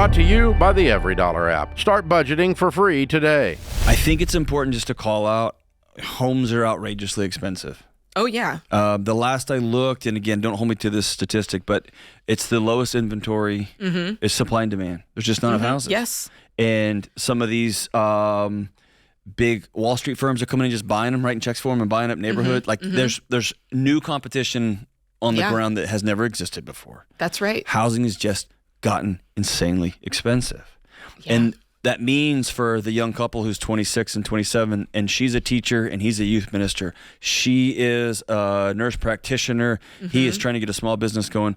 Brought to you by the Every Dollar app. Start budgeting for free today. I think it's important just to call out, homes are outrageously expensive. Oh, yeah. The last I looked, and again, don't hold me to this statistic, but it's the lowest inventory is supply and demand. There's just not enough houses. Yes. And some of these big Wall Street firms are coming in just buying them, writing checks for them and buying up neighborhood. There's new competition on the ground that has never existed before. That's right. Housing has just gotten insanely expensive. Yeah. And that means for the young couple who's 26 and 27, and she's a teacher and he's a youth minister, she is a nurse practitioner, he is trying to get a small business going,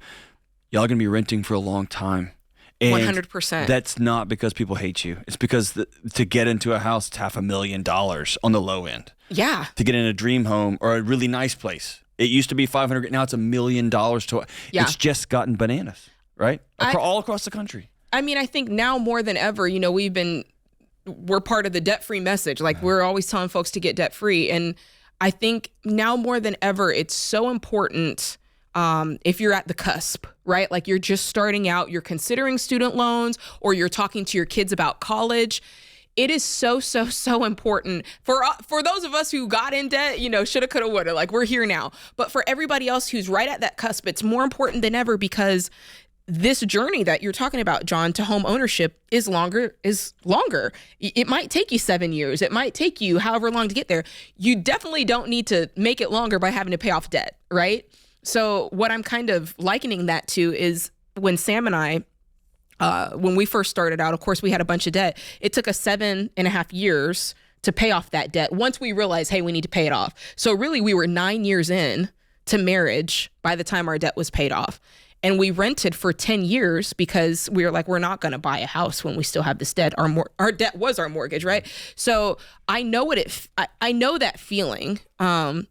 y'all are going to be renting for a long time. And 100%. that's not because people hate you. It's because to get into a house, it's $500,000 on the low end. Yeah. To get in a dream home or a really nice place. It used to be $500,000, now it's $1 million. It's just gotten bananas, right? All across the country. I mean, I think now more than ever, we're part of the debt-free message. Like, we're always telling folks to get debt-free. And I think now more than ever, it's so important if you're at the cusp, right? Like, you're just starting out, you're considering student loans, or you're talking to your kids about college. It is so, so, so important for those of us who got in debt, shoulda, coulda, woulda, like, we're here now. But for everybody else who's right at that cusp, it's more important than ever, because this journey that you're talking about, John, to home ownership is longer. It might take you 7 years. It might take you however long to get there. You definitely don't need to make it longer by having to pay off debt, right? So what I'm kind of likening that to is when Sam and I, when we first started out, of course, we had a bunch of debt. It took us 7.5 years to pay off that debt once we realized, hey, we need to pay it off. So really, we were 9 years in to marriage by the time our debt was paid off. And we rented for 10 years because we were like, we're not going to buy a house when we still have this debt. Our debt was our mortgage, right? So I know I know that feeling to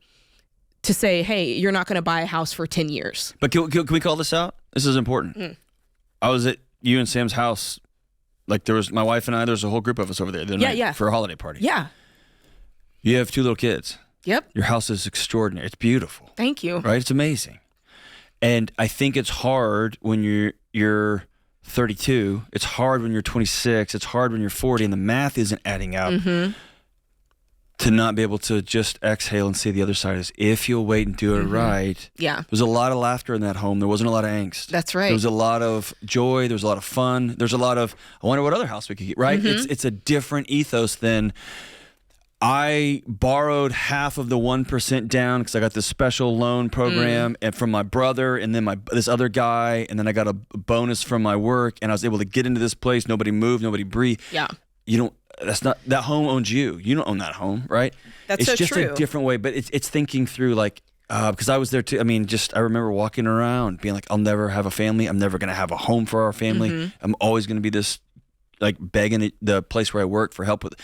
say, hey, you're not going to buy a house for 10 years. But can we call this out? This is important. I was at you and Sam's house. Like, there was my wife and I, there's a whole group of us over there the night for a holiday party. Yeah. You have 2 little kids. Yep. Your house is extraordinary. It's beautiful. Thank you. Right? It's amazing. And I think it's hard when you're 32. It's hard when you're 26. It's hard when you're 40, and the math isn't adding up. To not be able to just exhale and see the other side is, if you'll wait and do it right. Yeah. There's a lot of laughter in that home. There wasn't a lot of angst. That's right. There was a lot of joy. There was a lot of fun. There's a lot of, I wonder what other house we could get, right? It's a different ethos than, I borrowed half of the 1% down because I got this special loan program and from my brother, and then this other guy, and then I got a bonus from my work, and I was able to get into this place. Nobody moved, nobody breathed. Yeah. That home owns you. You don't own that home, right? That's it's so just true. A different way, but it's thinking through, like, because I was there too. I mean, I remember walking around being like, I'll never have a family. I'm never going to have a home for our family. I'm always going to be this, like, begging the place where I work for help with.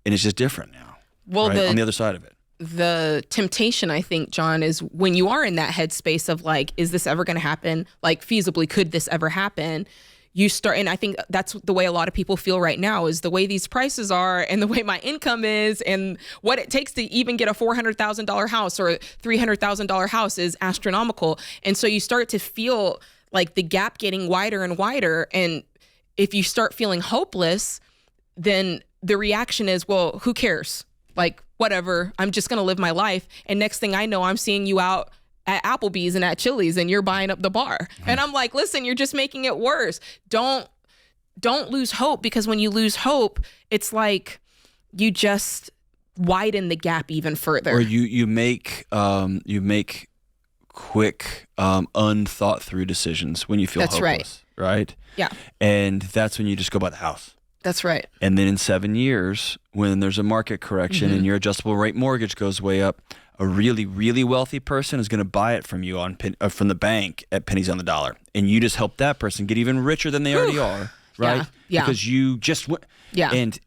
And it's just different now. Well, right? On the other side of it. The temptation, I think, John, is when you are in that headspace of like, is this ever going to happen? Like, feasibly, could this ever happen? You start, and I think that's the way a lot of people feel right now, is the way these prices are and the way my income is and what it takes to even get a $400,000 house or a $300,000 house is astronomical. And so you start to feel like the gap getting wider and wider. And if you start feeling hopeless, then the reaction is, well, who cares? Like, whatever, I'm just going to live my life. And next thing I know, I'm seeing you out at Applebee's and at Chili's and you're buying up the bar. And I'm like, listen, you're just making it worse. Don't lose hope, because when you lose hope, it's like you just widen the gap even further. Or you make quick, unthought through decisions when you feel hopeless. Right? Yeah. And that's when you just go buy the house. That's right. And then in 7 years, when there's a market correction and your adjustable rate mortgage goes way up, a really, really wealthy person is going to buy it from you from the bank at pennies on the dollar. And you just help that person get even richer than they already are, right? Yeah. Because you just went. Yeah. And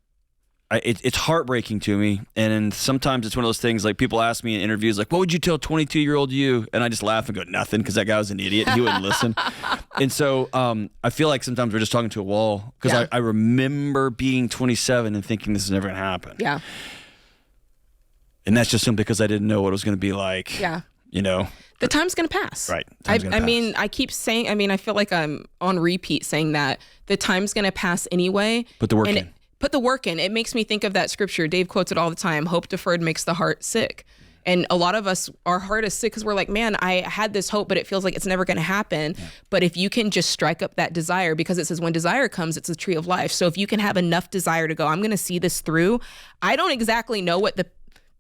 it's heartbreaking to me. And sometimes it's one of those things, like, people ask me in interviews, like, what would you tell 22-year-old you? And I just laugh and go, nothing, because that guy was an idiot. He wouldn't listen. And so I feel like sometimes we're just talking to a wall, because I remember being 27 and thinking this is never going to happen. Yeah. And that's just simply because I didn't know what it was going to be like. Yeah. The time's going to pass. Right. I mean, I keep saying, I feel like I'm on repeat saying that the time's going to pass anyway. Put the work in. Put the work in. It makes me think of that scripture. Dave quotes it all the time. Hope deferred makes the heart sick. And a lot of us, our heart is sick because we're like, man, I had this hope, but it feels like it's never going to happen. Yeah. But if you can just strike up that desire, because it says when desire comes, it's the tree of life. So if you can have enough desire to go, I'm going to see this through. I don't exactly know what the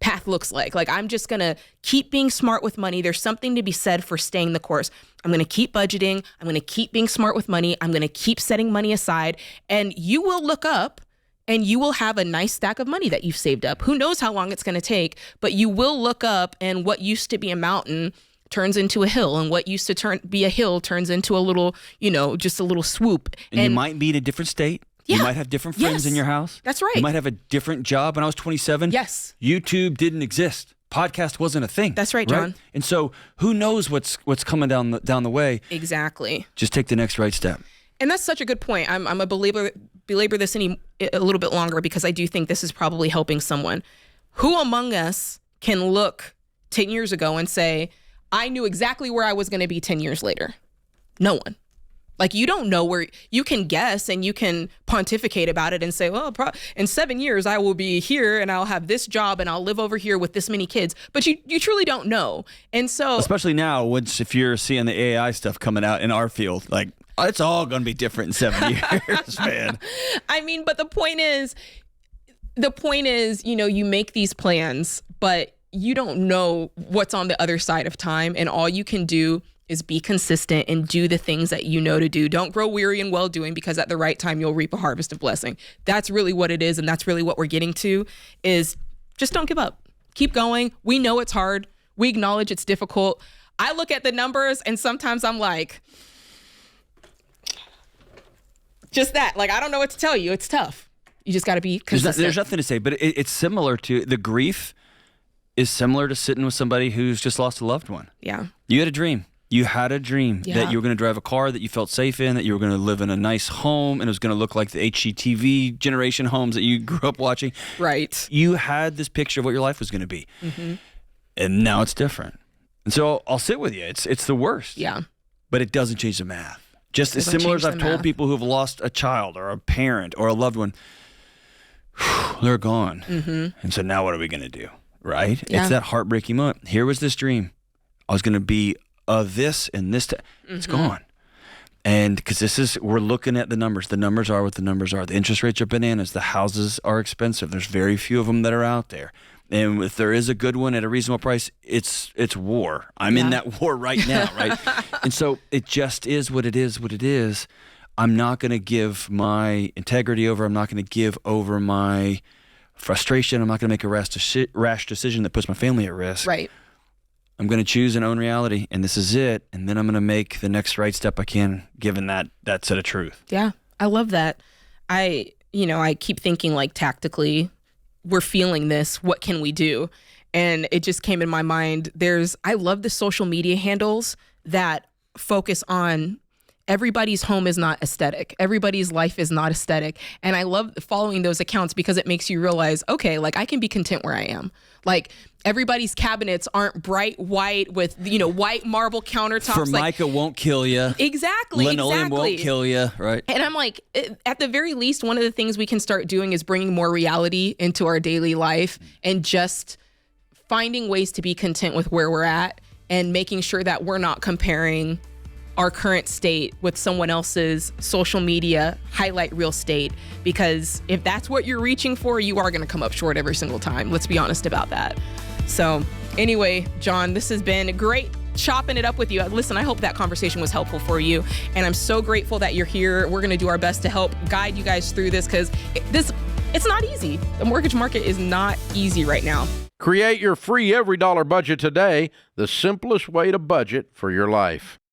path looks like. Like, I'm just going to keep being smart with money. There's something to be said for staying the course. I'm going to keep budgeting. I'm going to keep being smart with money. I'm going to keep setting money aside. And you will look up and you will have a nice stack of money that you've saved up. Who knows how long it's going to take, but you will look up and what used to be a mountain turns into a hill, and what used to be a hill turns into a little, just a little swoop. And you might be in a different state. Yeah. You might have different friends in your house. That's right. You might have a different job. When I was 27, yes, YouTube didn't exist. Podcast wasn't a thing. That's right, John. And so who knows what's coming down the way. Exactly. Just take the next right step. And that's such a good point. I'm a belabor this a little bit longer, because I do think this is probably helping someone. Who among us can look 10 years ago and say, I knew exactly where I was going to be 10 years later? No one. Like, you don't know where. You can guess and you can pontificate about it and say, well, in 7 years I will be here and I'll have this job and I'll live over here with this many kids. But you truly don't know. And so, especially now, if you're seeing the AI stuff coming out in our field, like, it's all going to be different in 7 years, man. But the point is, you make these plans, but you don't know what's on the other side of time. And all you can do is be consistent and do the things that you know to do. Don't grow weary in well-doing, because at the right time, you'll reap a harvest of blessing. That's really what it is. And that's really what we're getting to, is just don't give up. Keep going. We know it's hard. We acknowledge it's difficult. I look at the numbers and sometimes I'm like, just that. Like, I don't know what to tell you. It's tough. You just got to be consistent. There's nothing to say, but it's similar to the grief is similar to sitting with somebody who's just lost a loved one. Yeah. You had a dream. You had a dream that you were going to drive a car that you felt safe in, that you were going to live in a nice home, and it was going to look like the HGTV generation homes that you grew up watching. Right. You had this picture of what your life was going to be. Mm-hmm. And now it's different. And so I'll sit with you. It's the worst. Yeah. But it doesn't change the math. Just as similar as I've told people who have lost a child or a parent or a loved one, they're gone. Mm-hmm. And so now what are we going to do? Right? Yeah. It's that heartbreaking moment. Here was this dream. I was going to be this and this. It's gone. And because we're looking at the numbers. The numbers are what the numbers are. The interest rates are bananas. The houses are expensive. There's very few of them that are out there. And if there is a good one at a reasonable price, it's war. I'm in that war right now, right? And so it just is what it is. I'm not going to give my integrity over. I'm not going to give over my frustration. I'm not going to make a rash decision that puts my family at risk. Right. I'm going to choose and own reality, and this is it. And then I'm going to make the next right step I can, given that set of truth. Yeah, I love that. I keep thinking, like, tactically, we're feeling this. What can we do? And it just came in my mind. I love the social media handles that focus on everybody's home is not aesthetic. Everybody's life is not aesthetic. And I love following those accounts because it makes you realize, okay, like, I can be content where I am. Like, everybody's cabinets aren't bright white with, white marble countertops. Formica won't kill you. Exactly. Linoleum won't kill you, right? And I'm like, at the very least, one of the things we can start doing is bringing more reality into our daily life and just finding ways to be content with where we're at and making sure that we're not comparing our current state with someone else's social media highlight reel state, because if that's what you're reaching for, you are going to come up short every single time. Let's be honest about that. So anyway, John, this has been great chopping it up with you. Listen, I hope that conversation was helpful for you, and I'm so grateful that you're here. We're going to do our best to help guide you guys through this, because it's not easy. The mortgage market is not easy right now. Create your free every dollar budget today, the simplest way to budget for your life.